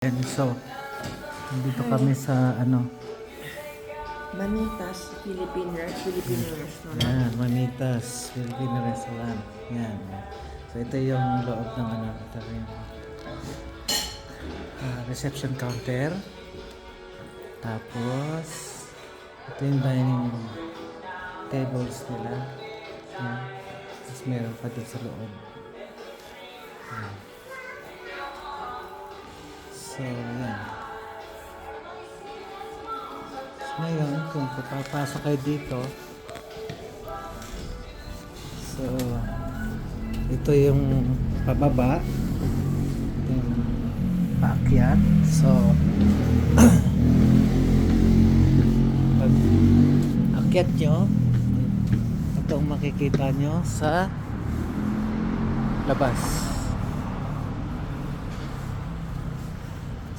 And so, dito kami sa Manitas, Philippine restaurant. yan, Manitas, Filipino restaurant. Yan. So, ito yung loob ng ito yung reception counter. Tapos, ito yung dining tables nila. Yan. Tapos meron pa dun sa loob. Yan. So, yan. So, ngayon, kung papasok kayo dito, so, ito yung pababa, ito yung paakyat. So, pag akyat nyo, ito ang makikita nyo sa labas.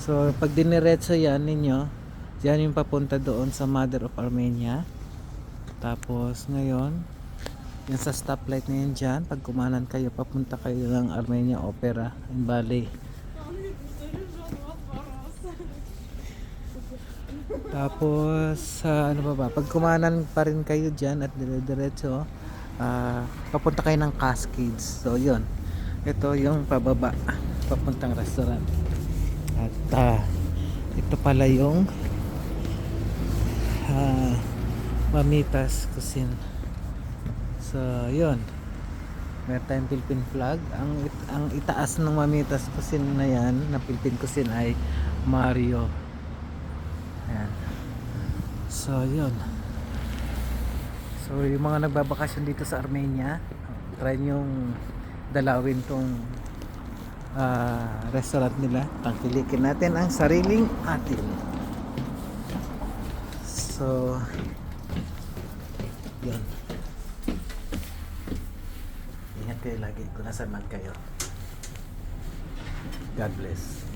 So, pag diniretso yan ninyo, yan yung papunta doon sa Mother of Armenia. Tapos, ngayon, yung sa stoplight na yun dyan, pag kumanan kayo, papunta kayo ng Armenia Opera and Ballet. Tapos, ano ba? Pag kumanan pa rin kayo dyan at dire-diretso, papunta kayo ng Cascades. So, yun. Ito yung pababa, papuntang restaurant. At ito pala yung Mamitas Cuisine. So, yun. Meron tayong Philippine flag. Ang itaas ng Mamitas Cuisine na yan, na Philippine Cuisine, ay Mario. Ayan. So, yun. So, yung mga nagbabakasyon dito sa Armenia, try nyong dalawin tong restaurant nila. Tangkilikin natin ang sariling atin. So, yun. Ingat kayo lagi kung nasaan man kayo. God bless.